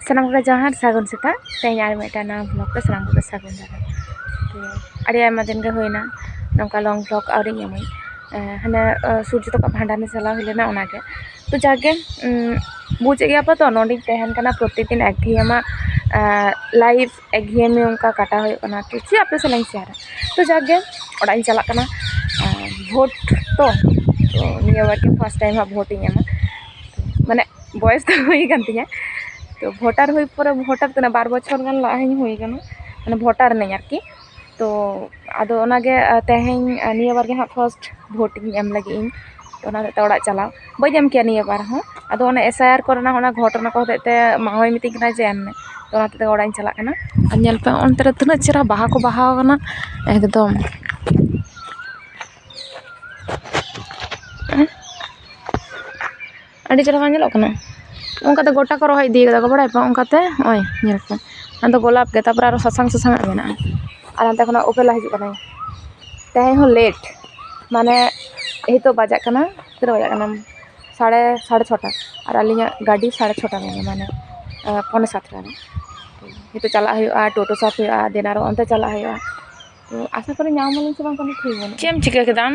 Senang ko jahar sagun sita tanya ar meta na vlog ko senang ko sagun jahar to ari ayma din ga hoina nongka long vlog auri nyamai hana surjo to ka bhandane chala hilena onage to jage buje gya pa to nodi tehen kana protek din ekghiyama live ekghiyami onka kata hoy kana to chi ape selang share to jage oda in chala kana vote to niya bar ke first time ha voting ema mane boys to hoy kan tinya तो voter हुई पर voter तो 12 बछर गान लाहिन हुई गनो माने voter नहीं आरकी तो आदो ओनागे तेहेन निया बार गे हा फर्स्ट भोटिंग एम लगी इन तो ओना ते ओड़ा चलाव बई एम के निया बार हो आदो ओना एसआईआर करना ओना घटना को होते माहोय मिटिंग ना जे एम तो ओना ते ओड़ा इन चला कना आ नेल पे ओनते तना चेरा बाहा को बाहा गना एकदम अड़ी चेरा नेलो कना उनका गोटा को रहा दी को बड़ा उनकाते ओय नेलपे अंत गोलाप के तापर आरो ससांग ससांग मेना और अंत खना ओपेला हिजु कना तेहे हो लेट माने एही तो बाजा कना तिर बाजा कना 6:30 और अलिया गाड़ी 6:30 में माने 6:45 रे हितो चला हुआ टोटो साफ हुआ देनारो अंत चला हुआ तो आशा करी नामन से बांग कनी ठीक बन चेम चिका केदाम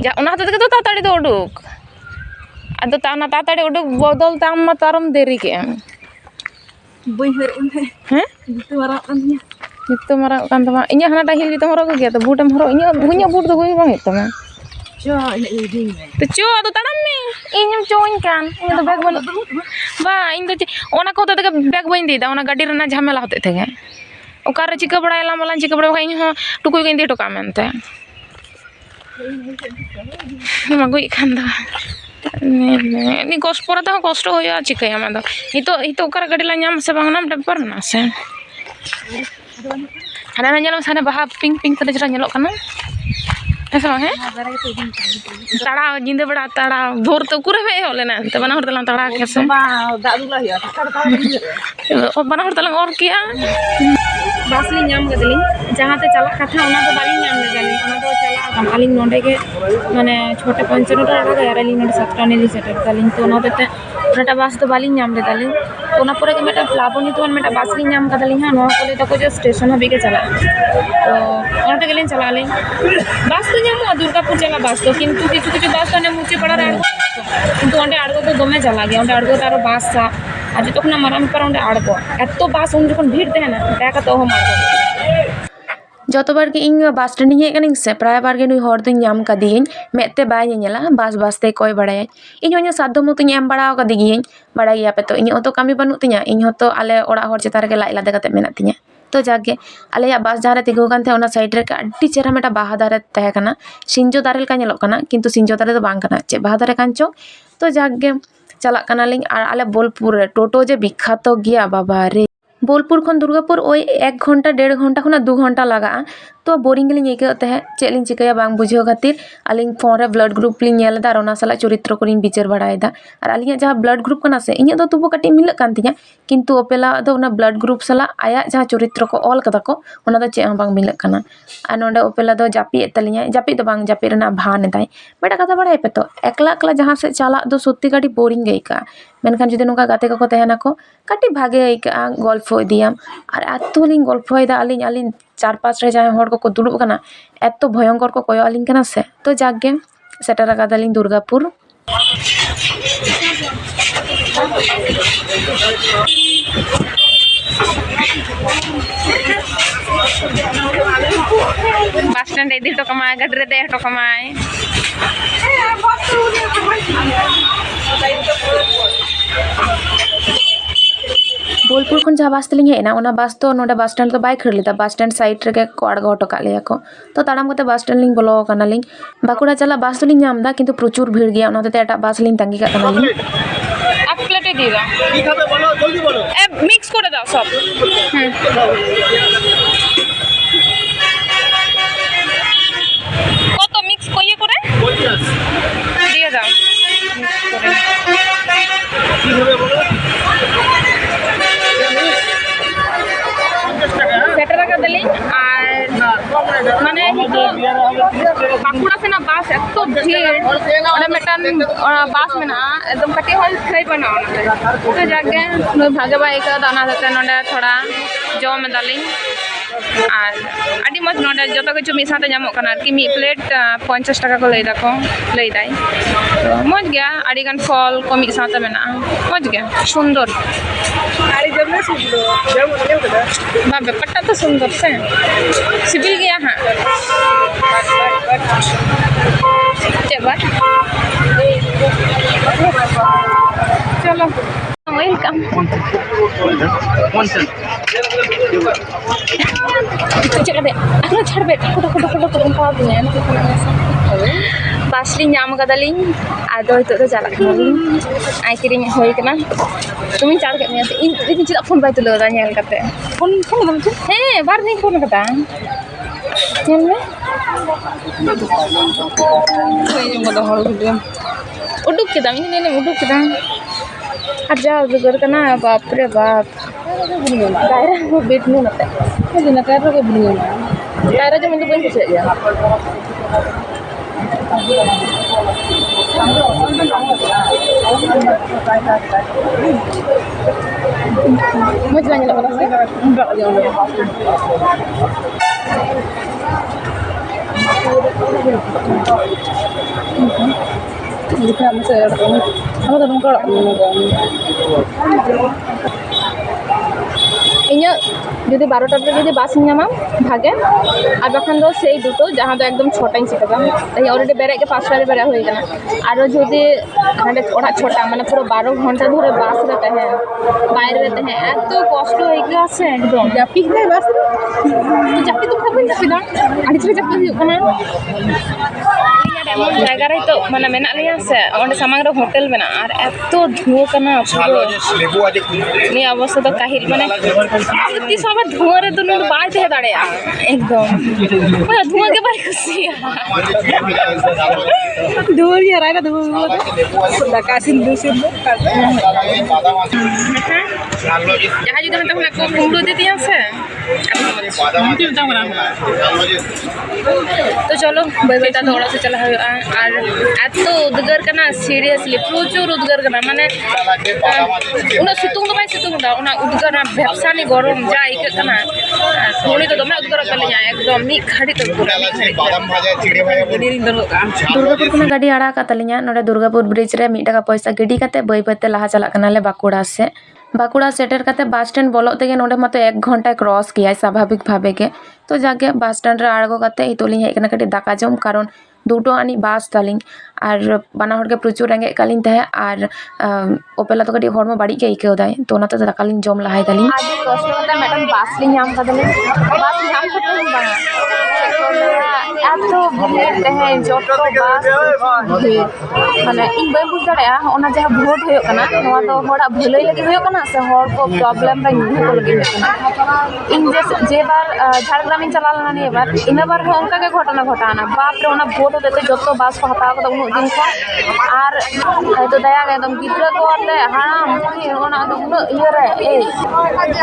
जा ओना तो ताताड़ी दो उडुक अदो ताना ताताड़ी उडुक बदल ताम मा तारम देरी के बहर हैं नितो मारा कान तमा इnya हना डाहिल जते हरो गया तो बूटम हरो इnya बूट तो गई बांग तमा चो इन तो चो अदो तानम ने इᱧम चोइन कान इन तो बैग बन बा इन तो ओना को तो बैग बइन देदा ओना गाड़ी रना झमेला होते थे ओकार चिका बड़ायला मला चिका बड़ा इन हो टुकुई गइन दे टोका मेनते मगुई खान दा नि कष्ट पर तो कष्ट होया चिकाया मैं तो हितो ओकर गाड़ी ला नाम से बांग नाम पेपर ना से हाना ना नेलो साने बाहा पिंक पिंक तले जरा नेलो कना ऐसा है ताड़ा जिंदे बड़ा ताड़ा भोर तो कुरे में होलेना ते बना हरतला ताड़ा कैसे बा दादुला हिया ताड़ा बना हरतला और किया बासली नाम गदली जहां ते चला कथा ओना तो बाली नाम ले जानी ओना तो चला कालिंग नोंडे के माने छोटे 5 टाका यार लिंग नोंडे 7 टाने ली सेटर कालिंग तो ओना ते ओनाटा बास तो बाली नाम ले दाली ओना परे के मेटा फ्लाबोनी तो मेटा बासली नाम गदली हां नो कोले तो जो स्टेशन हबी के चला तो ओना ते गेलिन चला लें बास तो नाम दुर्गापुर चला बास तो किंतु किछु किछु बास तो ने मुचे पड़ा रे किंतु ओंडे आड़गो तो दमे चला गया ओंडे आड़गो तारो बास सा आज तो ना मराम पर ओंडे आड़गो एतो बास उन जखन भीड़ देना ताका तो हम आड़गो जत बार के इन बस स्टैंड हेकनी से प्राय बार के नुई हर दिन नाम कदीन मेते बाय नेला बस ते कोई बड़ाय इन होnya साध्य मतो एम बड़ा कदीगिन बड़ाय या पे तो इन तो कमी बनु तिया इन तो आले ओड़ा हर चेता रे लाई लादे कते मेना तिया तो जागे आले या बस जहां तिगो कान थे ओना साइड रे अड्डी चेहरा मेटा बाहा दारे तहे कना सिंजो दारे का नेलो कना किंतु सिंजो दारे तो बांग कना चे बाहा दारे कांचो तो जागे चला कना लिंग आले बोलपुर टोटो जे विख्यात गया बाबा रे बोलपुर खन दुर्गापुर ओई 1 घंटा 1.5 घंटा खुना 2 घंटा लगा तो बोरिंग लिंग इकते चेलिंग चिकया बांग बुझो खातिर अलिंग फोन रे ब्लड ग्रुप लिंग नेल दा ओना साला चरित्र को लिंग विचार बड़ायदा और अलिंग जहां ब्लड ग्रुप कना से इन दो तुबो कटी मिल कान तिया किंतु ओपेला दो ओना ब्लड ग्रुप साला आया जहां चरित्र को ऑल कदा को ओना दो चे बांग मिल काना आ नोंडे ओपेला दो जापी एतलिया जापी दो बांग जापी रेना भान दाई बेटा कथा बड़ाय पे तो एकला एकला जहां से चला दो सत्ती गाड़ी बोरिंग गईका मेनखान जुदी नोका गाते को तहना को काटी भागे आइका गल्फो दियाम और आतो लिंग गल्फो दा अलिंग 4-5 रे जहां हर को दुड़ुब कना एतो भयंकर को कोयो अलिंग कना से तो जागे सेटर कादालिंग दुर्गापुर बस स्टैंड इदी तो कमाय गडरे दे तो कमाय बोलपुर खन जहाँ बस तलिंग हेना ओना बस तो नोडे बस स्टैंड तो बाय खड़ लेदा बस स्टैंड साइड रे को आड़गो हटो का लिया को तो ताड़ाम कते बस स्टैंड लिंग बोलो कना लिंग बाकुड़ा चला बस लिंग नामदा किंतु प्रचुर भीड़ गया ओना ते एटा बस लिंग तंगी का कना लिंग आप प्लेटे दीदा की खाबे बोलो जल्दी बोलो ए मिक्स करे दाओ सब কত মিক্স কইয়ে করে 50 দিয়ে দাও মিক্স করে কিভাবে বলো সেটা টাকা দিলি আর মানে বাঁকুড়া से ना बास एत भीड़ भीड़ मेटन बास में एकदम कटी हल थई बना तो जाके भागे बा आइका नोडे थोड़ा जम दालिंग और अड़ी मज नोडे जो किचु मिद साथे नामो कना कि मी प्लेट 50 टाका को लई दाई तो मज गया अड़ी गान फल को मिद साथे मेना मज गया सुंदर अड़ी जब में बा बेपट्टा तो सुंदर से सिबिल गया हां चेबा चलो वेलकम चेक दे aku छाड़ बे फोटो को दुनिया बासली नाम कदालिंग आदो हितो तो चला कनालिंग आई किरिंग होई कना तुम चार के में इन चिदा फोन बाय तुलो दा नेल कते फोन दम हे बार नहीं फोन कता चल में कोई जो मदा हर वीडियो उडुक के दाम ने उडुक के दाम अच्छा उधर करना बाप रे बाप दायरा को बेट नु नते ये ना दायरा को बनी दायरा जो मैं बन से या मुझे नहीं lगा ᱤᱧᱟᱹᱜ ᱡᱩᱫᱤ 12টা ᱨᱮ ᱡᱩᱫᱤ ᱵᱟᱥ ᱧᱟᱢᱟ ᱵᱷᱟᱜᱮ ᱟᱨ ᱵᱟᱠᱷᱟᱱ ᱫᱚ ᱥᱮᱭ দুটো ᱡᱟᱦᱟᱸ ᱫᱚ ᱮᱠᱫᱚম 6ᱴᱟᱧ ᱥᱮᱴᱟᱜᱼᱟ ᱤᱧ ᱚᱞᱨᱮᱰᱤ ᱵᱮᱨᱮᱫ ᱜᱮ 5টা ᱨᱮ ᱵᱮᱨᱮᱫ ᱦᱩᱭ ᱟᱠᱟᱱᱟ ᱟᱨ ᱡᱩᱫᱤ ᱦᱟᱸᱰᱮ ᱚᱲᱟᱜ 6টা ᱢᱟᱱᱮ পুরো 12 ঘন্টা ধরে বাস রে তাহে বাইরে রে তাহে এত কষ্ট হইগা আছে একদম জাপি নাই বাস তো জাপি তো খাবই না আড়ি ছেলে জাপি ᱦᱩᱭᱩᱜ ᱠᱟᱱᱟ এমন জায়গা রে তো মানে মেনা লিয়া আছে ওন্ডে সামাং রে হোটেল মেনা আর এত ধুয়ো কানা পুরো নি অবস্থা তো কাহিল মানে সত্যি সব ধুয়ো রে তো নুন বাই থেকে দাঁড়ায়া একদম মানে ধুয়ো के बारे खुशी धुयो रे रायना धुयो दाकासिन दुसिन जहां जुदा हता हना को कुमड़ो देती আছে तो चलो बेटा थोड़ा से चला और एतो उद्गार करना सीरियसली प्रचुर उद्गार करना माने उना सितुंग दो बाय सितुंग दा उना उद्गार व्यवसानी गरम जा इके करना थोड़ी तो दमे उद्गार कर लिया एकदम मी खड़ी तो बादाम भाजा चिड़े भाजा बनिरिंग दरो दुर्गापुर को गाड़ी आड़ा का तलिया नोडे दुर्गापुर ब्रिज रे 1 टाका पैसा गिडी कते बई बते लहा चला कनाले बाकुड़ा से बाकुड़ा सेटर करते बस स्टैंड बोलो तेगे नोडे मतो 1 घंटा क्रॉस किया स्वाभाविक भावे के तो जाके बस स्टैंड रे आड़गो करते इतोली हेकना कटी दाका जम कारण दुटो आनी बास तालिंग और बाना हर के प्रचुर रेंगे कालिंग तहे और ओपेला तो कटी हरमो बाड़ी के इके दाय तो ओनाते दाकालिंग जम लहाय दालिंग आदि कष्ट करते मैडम बास लिंग नाम कदले बास नाम कते बांगा एतो भीड़ तहे जतो बास माने इन बय बुझ दाड़या ओना जहा भोट होय कना नोवा तो होड़ा भुलई लगे होय कना से होड़ को प्रॉब्लम रे न्यू को लगे कना इन जे बार झारग्राम इन चला लना ने बार इन बार होंका के घटना घटाना बाप रे ओना भोट देते जतो बास को हटाव को उन दिन को और तो दया एकदम गिद्रा को आते हां ओना तो उन इये रे ए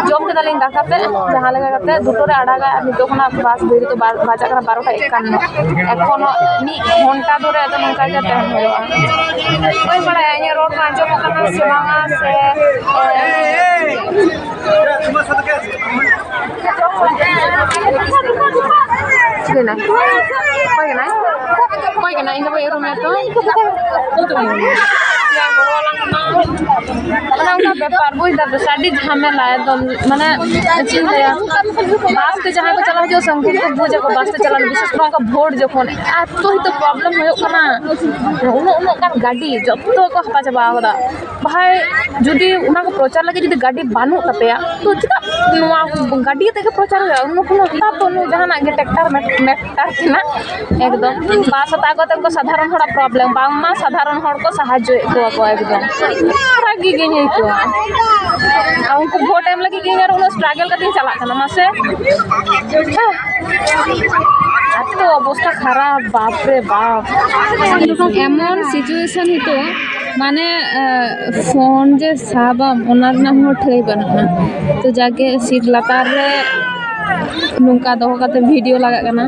जम के दालिंग दाकाते जहां लगा करते दुटो रे आड़ागा नितो खना बास बेरी तो बाजा करा 12टा 51 एखोनो नि घंटा धरे तो नंका के तहन होया कोई बड़ा ये रोड का जो कना सुनागा से Gina, koi kena ini boleh rumah tu, ya orang kena, orang kena बेपार बुझ दे साडी झमेला एकदम माने चिन है बास के जहां को चला जो संगीत को बुझे को बास के चला विशेष कर का भोट जखन एतो ही तो प्रॉब्लम होयो कना उनो कान गाड़ी जतो को हपा चबा होदा भाई जदी उना को प्रचार लगे जदी गाड़ी बानु तपेया तो चिता नुआ गाड़ी ते के प्रचार उनो कोनो ताप नु जहाना के ट्रैक्टर मेक्टर किना एकदम बास तागत को साधारण थोड़ा प्रॉब्लम बांगमा साधारण हर को सहाय्य को एकदम रागी गेनी को उनको भोट टाइम लगे कि यार उनो स्ट्रगल करते चला कना मासे तो अवस्था खराब बाप रे बाप एमन सिचुएशन ही तो माने फोन जे साबाम ओनार ना हो ठई बना तो जाके सीट लतार रे नुका दो काते वीडियो लगा कना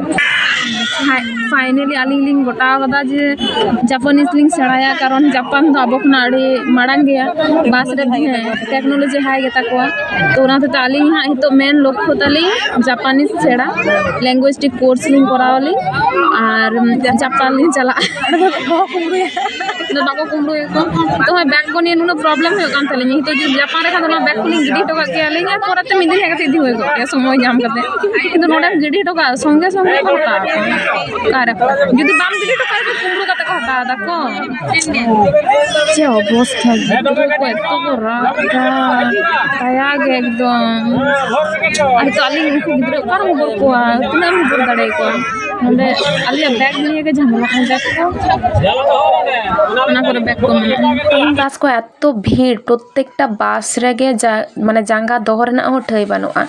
फाइनली आलिंग लिंग गोटा कदा जे जापानीज लिंग सेड़ाया कारण जापान तो अब खना अड़ी माड़ांग गया बास रे टेक्नोलॉजी हाई गेता को तो ओना ते आलिंग हा हितो मेन लक्ष्य ताली जापानीज सेड़ा लैंग्वेज कोर्स लिंग करावली और जापान लिंग चला बाको कुमरू को तो बैग को निये नुना प्रॉब्लम हो कान तले हितो जो जापान रे खाना बैग को लिंग गिडी टोका के आलिंग पोराते मिदिन हेगा तिदी होय गो समय जाम करते किंतु नोडा गिडी टोका संगे संगे होता कार যদি বাম দিকে তো কারবে কুমড়ো কাটা কথা দেখো যে অবস্থা এত রাগা তায়াগে একদম আর তো আলি উনকু গিদ্রে কারণ বল কোয়া তুমি আমি বল দাঁড়াই কোয়া নলে আলি ব্যাগ নিয়ে গে ঝামেলা হয় দেখো না করে ব্যাগ কো বাস को এত ভিড় প্রত্যেকটা বাস রেগে মানে জাঙ্গা দহর না हो ठई बानुआ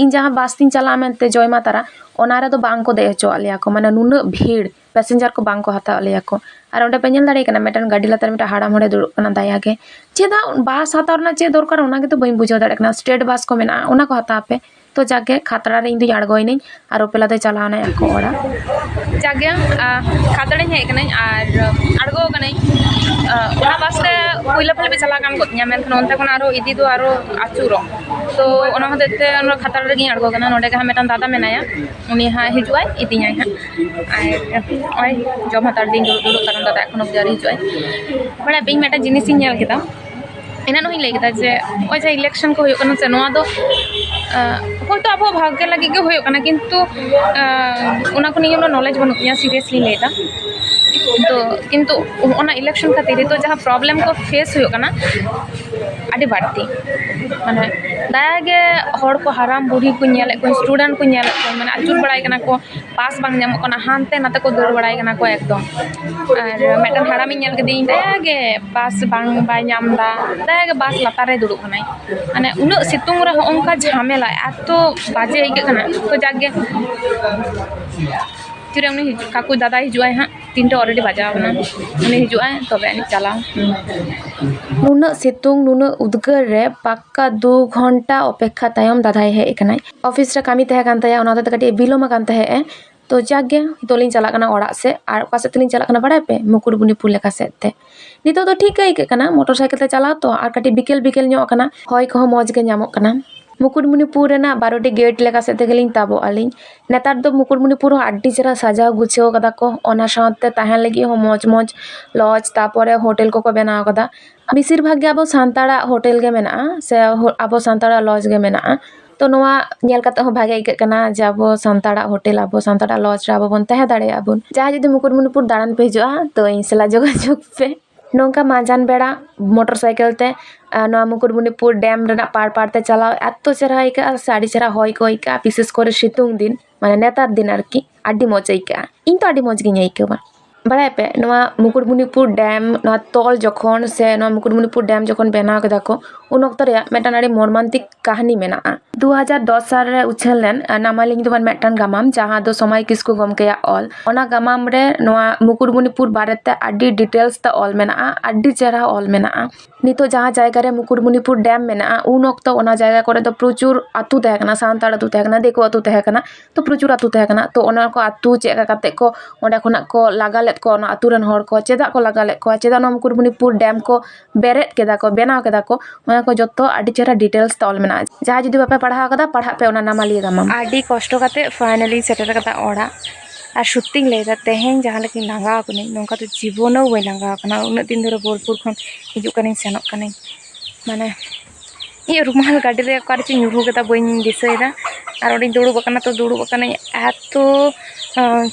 इन जहाँ बास तीन चला मेनते जयमा तारा ओनारे तो बांग को दे हचो आलिया को माने नुन भीड़ पैसेंजर को बांग को हता आलिया को और ओंडे पेनल दाड़े कना मेटन गाड़ी लातार मेटा हाड़ा मोड़े दुड़ कना दाया के चेदा बास हता और ना चे दरकार ओना के तो बई बुझाव दाड़े कना स्टेट बास को मेना ओना को हता पे तो जाके खातड़ा रे इन दो आड़गोई नहीं और ओपेला दे चलावना को ओड़ा जागे खातड़े हे कना और आड़गो कना ओना बास रे पहिले पहिले चला कान गोतnya मेनखान ओनते खन आरो इदी दो आरो आचुरो तो ओना हतेते ओना खातड़ा रे गिन आड़गो कना नोडे का मेटन दादा मेनाया उनी हा हिजुआय इदियाय हा और ओय जम हतार दिन दुड़ कारण दादा एखन अब जारी हिजुआय बड़ा बिंग मेटा जिनिस इन नेल केदा एना नही लई केदा जे ओय जे इलेक्शन को होयो कना से नोआ दो होयतो अब भाग्य लगे के होयो कना किंतु ओना को निये नॉलेज बनुया सीरियसली लेदा तो किंतु ओना इलेक्शन खातिर तो जहाँ प्रॉब्लम को फेस हो कना आदि बाड़ती माने दायागे हर को हराम बुढ़ी को नेले को स्टूडेंट को नेले को माने अचुर बड़ाई कना को पास बांग नामो कना हानते नाते को दौड़ बड़ाई कना को एकदम और मेटन हरामी नेल के दिन दायागे पास बांग बाय नामदा दायागे बास लातारे दुड़ु कनाई माने उन सितुंग रे ओंका झमेला एतो बाजे आइके कना तो जागे तिरे उनी काकू दादा हिजुआय हाँ 3टे ऑलरेडी बजाव ना उनी हिजुआय तबे अनि चला नुन सितुंग नुन उद्गार रे पक्का 2 घंटा अपेक्षा तायम दादाय हे एकनाय ऑफिस रे कामी तहे कान तया ओना कटी बिलोम कान तहे तो जागे तोलिन चला कना ओड़ा से और पासे तलिन चला कना बड़ा पे मुकुटमुनिपुर लेका सेते नितो तो ठीक है कना मोटरसाइकिल ते चला तो और कटी बिकेल बिकेल ᱧᱚᱜ कना होय को मौज के ᱧᱟᱢᱚᱜ कना मुकुटमुनिपुर रेना 12टी गेट लेका से तेगलिन ताबो आलिन नेतार दो मुकुटमुनिपुर आड्डी चेरा सजाव गुछाव कदा को ओना साथे ताहेन लगी हो मौज मौज लॉज तापरे होटल को बनाव कदा बेसिर भाग अब सान्ताड़ा होटल के मेना से अब सान्ताड़ा लॉज के मेना तो नोआ नेल कते हो भागे इके कना जे अब सान्ताड़ा होटल अब सान्ताड़ा लॉज रे अब बन तहे दाड़े आबुन जहाँ जदि मुकुटमुनिपुर दाड़ान पे हिजुआ तो इन सला जोगाजोग पे नौका माजान बेड़ा मोटरसाइकिल ते मुकुटमुनिपुर डैम रेना पार पार ते चलाव एतो चेहरा इका साड़ी चेहरा होय को इका विशेष करे सितुंग दिन माने नेतार दिन आरकी आडी मजा इका इन तो आडी मज गिन इका बड़ा पे मुकुटमुनिपुर डैम तल जखन से मुकुटमुनिपुर डैम जखन बनाव केदा को उन वक्त रे मेटान आडी मर्मांतिक कहानी मेना 2010 साल रे उछल लेन नामालिंग दो मेटान गामाम जहां दो समय किसको गमकेया ऑल ओना गामाम रे मुकुटमुनिपुर बारेते आडी डिटेल्स ता ऑल मेना आडी चेहरा ऑल मेना नितो जहां जायगा रे मुकुटमुनिपुर डैम मेना उन वक्त ओना जायगा करे तो प्रचुर आतु तहे कना सान्ताड़ आतु तहे कना देखो आतु तहे कना तो प्रचुर आतु तहे कना तो ओना को आतु चेका काते को ओंडे खना को लागा लेत को आतु रन हर को चेदा को लागा लेत को चेदा मुकुटमुनिपुर डैम को बेरेट केदा को बनाव केदा को ओना को जतो आडी चेहरा डिटेल्स ता ऑल मेना जहां जदि बापे पढ़ा कदा पढ़ा पे ओना नामालिया गामाम आडी कष्ट काते फाइनली सेटर कदा ओड़ा और शुटिंग लेदा तेहें जहाँ लेकिन लांगा कने नोंका तो जीवनो वे लांगा कना उन दिन धरे बोलपुर खन हिजु कने सेनक कने माने ये रुमाल गाड़ी रे कार ची ᱧᱩᱨᱩ केदा बइन दिसैदा और ओडी दुड़ुब कना तो दुड़ुब कना एतो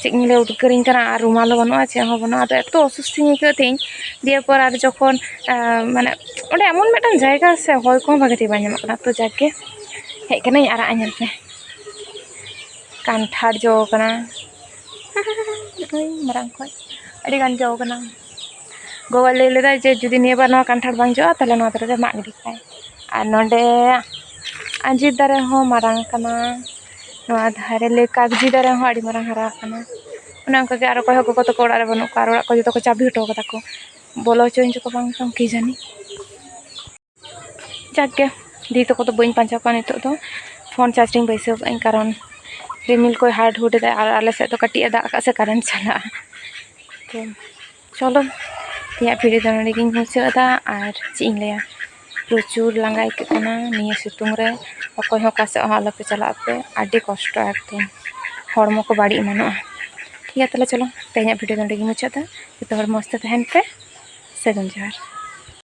चिकले उदकरिन कना और रुमाल बनुआ चे हो बनुआ तो एतो असुस्थिन के थें दिए पर और जखन माने ओडे एमन मेटन जायगा से होय को भागेति बाय ᱧᱟᱢ कना तो जाके हेज कना आरा आñal पे कांठार जो कना मारांग खय अड़ी गान जो कना गोवा ले लेदा जे जुदी निया बार नवा कांठार बांग जो ताले नवा तरे मा गिडी खाय और नोंडे आंजी दारे हो मारांग कना नवा धारे ले कागजी दारे हो अड़ी मारांग हरा कना ओना अंका के आरो कय को तो कोड़ा रे बनु कार ओड़ा को जतो को चाबी हटो कदा को बोलो चोइन जो को बांग सम की जानी जाके दी तो को तो बइन पांचा को नितो तो फोन चार्जिंग बैसे कारण रिमिल को हार्ड हुड और आले से तो कटी दाग से करेंट चला। तो चलो तेज भिडियो तो नोड़े मुचादा और चें लिया प्रचुर लांगा आइकना निया सितुंग रे अकोय हो कासे आलोपे चला पे आडी कष्ट एकदम हड़मो को बाड़ी मानुआ। ठीक है, चलो तेज भिडियो नोड़े मुचादा। जो मस्त तहन पे सगुन जोहार।